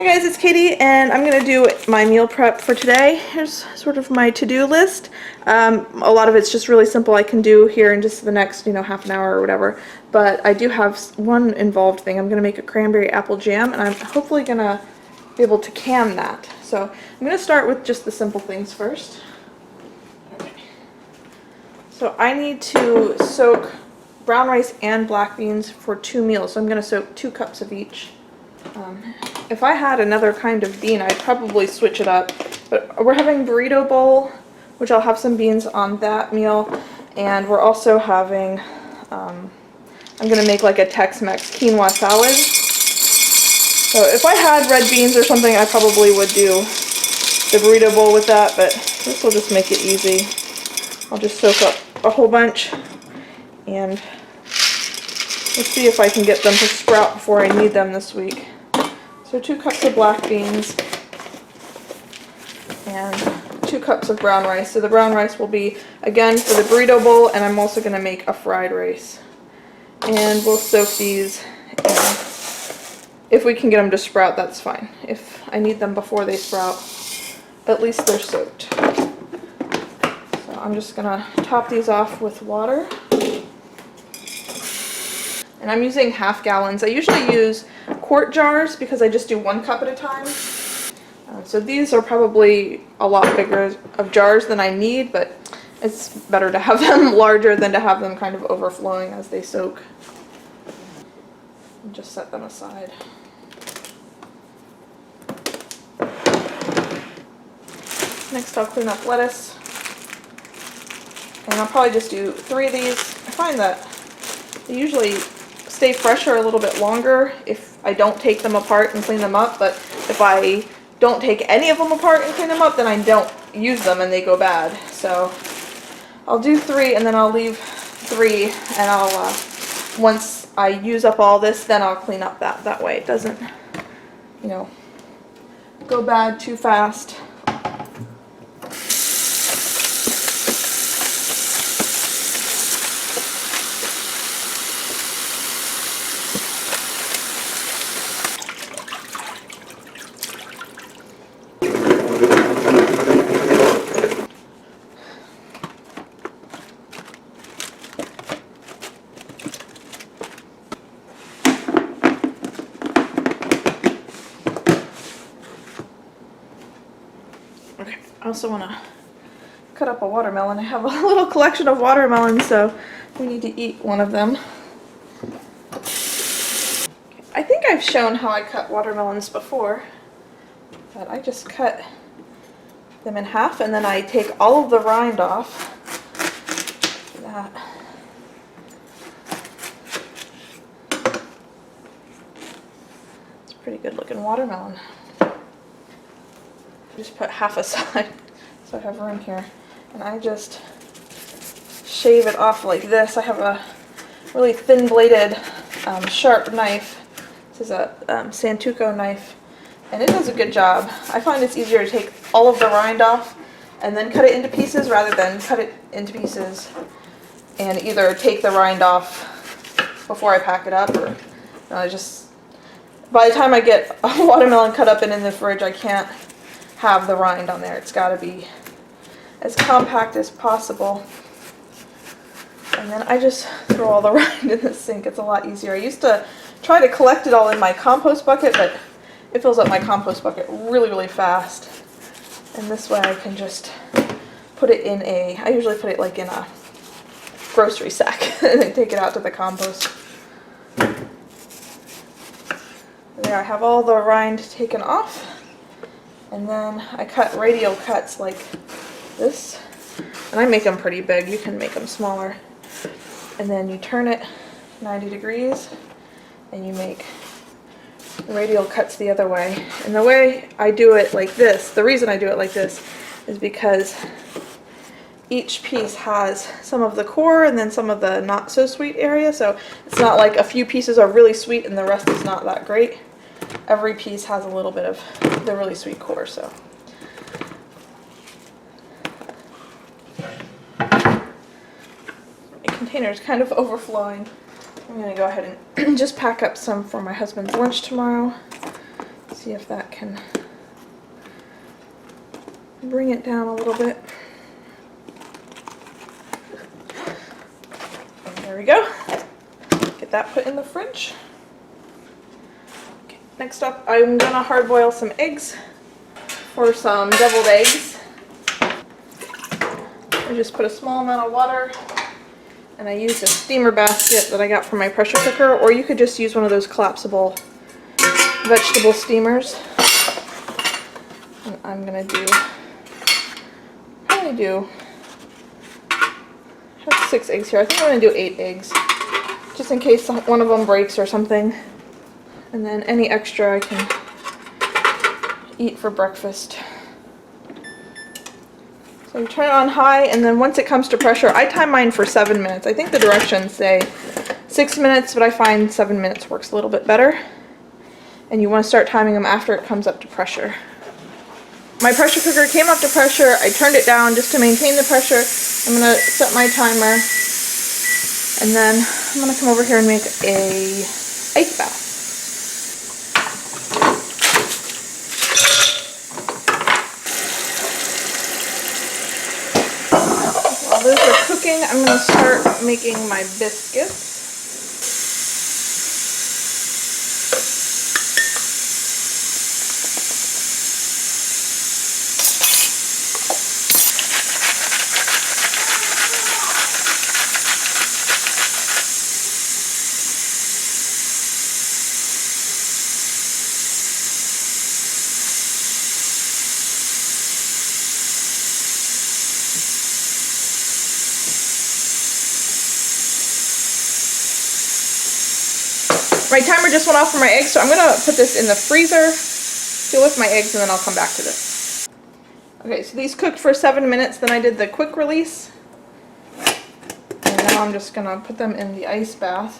Hey guys, it's Katie, and I'm going to do my meal prep for today. Here's sort of my to-do list. A lot of it's just really simple. I can do here in just the next, half an hour or whatever. But I do have one involved thing. I'm going to make a cranberry apple jam, and I'm hopefully going to be able to can that. So I'm going to start with just the simple things first. Okay. So I need to soak brown rice and black beans for 2 meals. So I'm going to soak 2 cups of each. If I had another kind of bean, I'd probably switch it up, but we're having burrito bowl, which I'll have some beans on that meal, and we're also having, I'm going to make like a Tex-Mex quinoa salad. So if I had red beans or something, I probably would do the burrito bowl with that, but this will just make it easy. I'll just soak up a whole bunch, and let's see if I can get them to sprout before I need them this week. So 2 cups of black beans and 2 cups of brown rice. So the brown rice will be, again, for the burrito bowl, and I'm also going to make a fried rice. And we'll soak these, and if we can get them to sprout, that's fine. If I need them before they sprout, at least they're soaked. So I'm just going to top these off with water. And I'm using half gallons. I usually use quart jars because I just do 1 cup at a time. So these are probably a lot bigger of jars than I need, but it's better to have them larger than to have them kind of overflowing as they soak. And just set them aside. Next I'll clean up lettuce. And I'll probably just do 3 of these. I find that they usually stay fresher a little bit longer if I don't take them apart and clean them up, but if I don't take any of them apart and clean them up, then I don't use them and they go bad. So I'll do 3 and then I'll leave 3, and I'll once I use up all this, then I'll clean up that way it doesn't go bad too fast. Okay, I also want to cut up a watermelon. I have a little collection of watermelons, so we need to eat one of them. I think I've shown how I cut watermelons before, but I just cut them in half and then I take all of the rind off. That. It's a pretty good looking watermelon. Just put half aside so I have room here, and I just shave it off like this. I have a really thin bladed sharp knife. This is a Santoku knife, and it does a good job. I find it's easier to take all of the rind off and then cut it into pieces rather than cut it into pieces and either take the rind off before I pack it up, or I just, by the time I get a watermelon cut up and in the fridge, I can't have the rind on there. It's got to be as compact as possible. And then I just throw all the rind in the sink. It's a lot easier. I used to try to collect it all in my compost bucket, but it fills up my compost bucket really, really fast. And this way I can just put it in I usually put it like in a grocery sack and then take it out to the compost. There, I have all the rind taken off. And then I cut radial cuts like this, and I make them pretty big. You can make them smaller. And then you turn it 90 degrees and you make radial cuts the other way. And the way I do it like this, the reason I do it like this is because each piece has some of the core and then some of the not so sweet area. So it's not like a few pieces are really sweet and the rest is not that great. Every piece has a little bit of the really sweet core, so. My container is kind of overflowing. I'm going to go ahead and just pack up some for my husband's lunch tomorrow. See if that can bring it down a little bit. And there we go. Get that put in the fridge. Okay, next up, I'm gonna hard boil some eggs for some deviled eggs. I just put a small amount of water, and I used a steamer basket that I got from my pressure cooker, or you could just use one of those collapsible vegetable steamers. And I'm gonna I have 6 eggs here. I think I'm gonna do 8 eggs, just in case one of them breaks or something. And then any extra I can eat for breakfast. So you turn it on high, and then once it comes to pressure, I time mine for 7 minutes. I think the directions say 6 minutes, but I find 7 minutes works a little bit better. And you want to start timing them after it comes up to pressure. My pressure cooker came up to pressure. I turned it down just to maintain the pressure. I'm going to set my timer, and then I'm going to come over here and make a ice bath. While those are cooking, I'm going to start making my biscuits. My timer just went off for my eggs, so I'm going to put this in the freezer, deal with my eggs, and then I'll come back to this. Okay, so these cooked for 7 minutes, then I did the quick release. And now I'm just going to put them in the ice bath.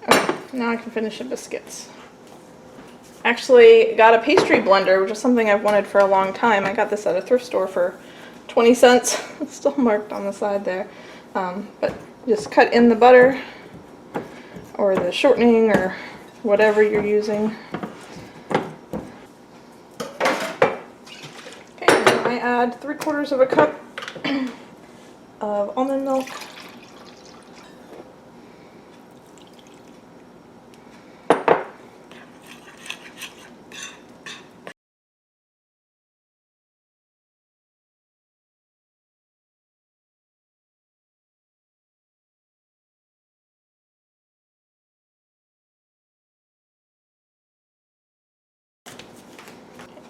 Okay, now I can finish the biscuits. Actually got a pastry blender, which is something I've wanted for a long time. I got this at a thrift store for 20 cents. It's still marked on the side there. But just cut in the butter or the shortening or whatever you're using. Okay, and then I add 3/4 of a cup of almond milk.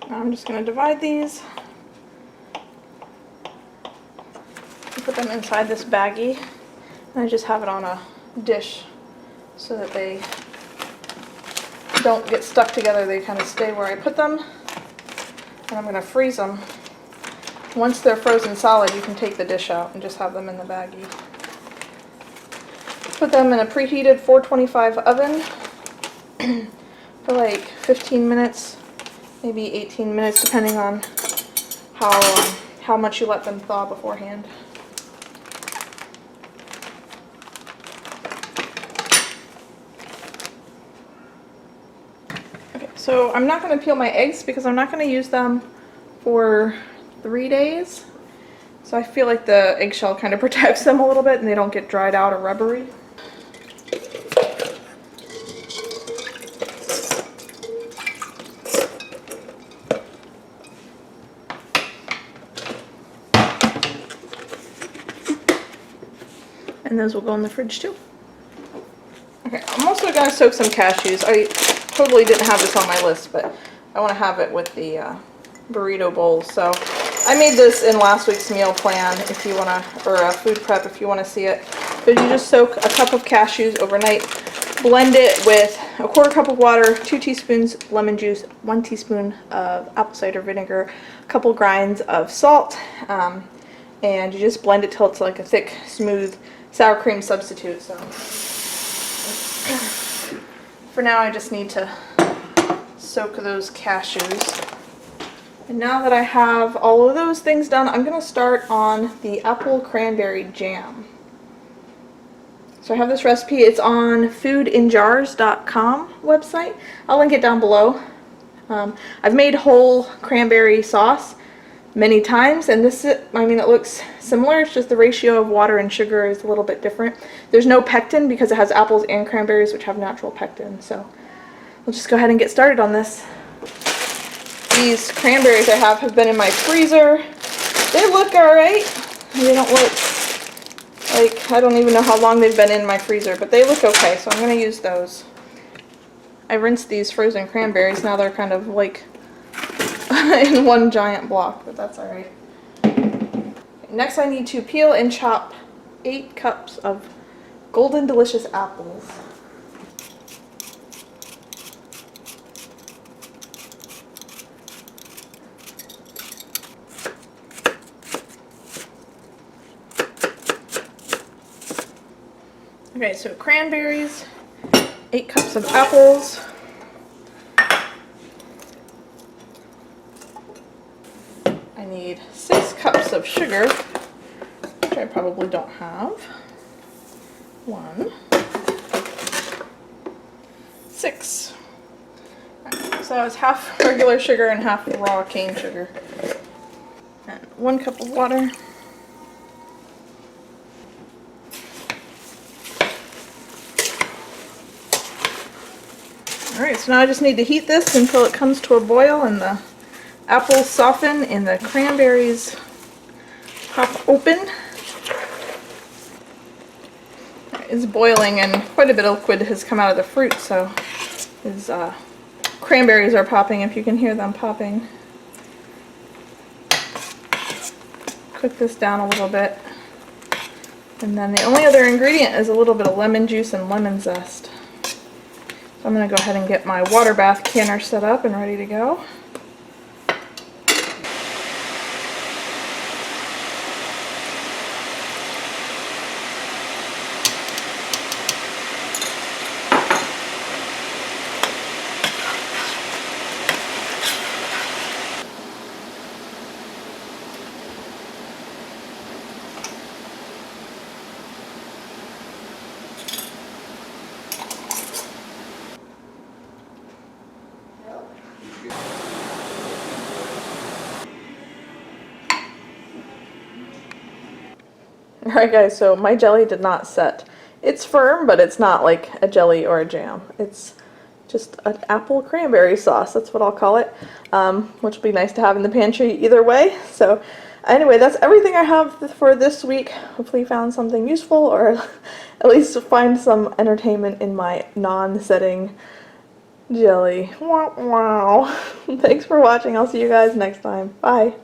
Now I'm just going to divide these and put them inside this baggie, and I just have it on a dish so that they don't get stuck together. They kind of stay where I put them, and I'm going to freeze them. Once they're frozen solid, you can take the dish out and just have them in the baggie. Put them in a preheated 425 oven for like 15 minutes. Maybe 18 minutes, depending on how much you let them thaw beforehand. Okay, so I'm not going to peel my eggs because I'm not going to use them for 3 days. So I feel like the eggshell kind of protects them a little bit and they don't get dried out or rubbery. And those will go in the fridge too. Okay, I'm also going to soak some cashews. I totally didn't have this on my list, but I want to have it with the burrito bowls. So I made this in last week's meal plan if you want to, or a food prep if you want to see it. But you just soak a cup of cashews overnight, blend it with a 1/4 cup of water, 2 teaspoons lemon juice, 1 teaspoon of apple cider vinegar, a couple grinds of salt, and you just blend it till it's like a thick, smooth sour cream substitute. So for now I just need to soak those cashews And now that I have all of those things done, I'm going to start on the apple cranberry jam. So I have this recipe. It's on foodinjars.com website. I'll link it down below. I've made whole cranberry sauce many times, and this is, I mean, it looks similar. It's just the ratio of water and sugar is a little bit different. There's no pectin because it has apples and cranberries, which have natural pectin. So we'll just go ahead and get started on this. These cranberries I have been in my freezer. They look alright. They don't look like, I don't even know how long they've been in my freezer, but they look okay, so I'm going to use those. I rinsed these frozen cranberries. Now they're kind of like in one giant block, but that's alright. Next I need to peel and chop 8 cups of golden delicious apples. Okay, so cranberries, 8 cups of apples, I need 6 cups of sugar, which I probably don't have. 1, 6. Right, so that was half regular sugar and half raw cane sugar. And 1 cup of water. Alright, so now I just need to heat this until it comes to a boil and the apples soften and the cranberries pop open. It's boiling and quite a bit of liquid has come out of the fruit, so his cranberries are popping, if you can hear them popping. Cook this down a little bit. And then the only other ingredient is a little bit of lemon juice and lemon zest. So I'm going to go ahead and get my water bath canner set up and ready to go. Alright guys, so my jelly did not set. It's firm, but it's not like a jelly or a jam. It's just an apple cranberry sauce, that's what I'll call it, which will be nice to have in the pantry either way. So anyway, that's everything I have for this week. Hopefully you found something useful, or at least find some entertainment in my non-setting jelly. Wow. Thanks for watching. I'll see you guys next time. Bye.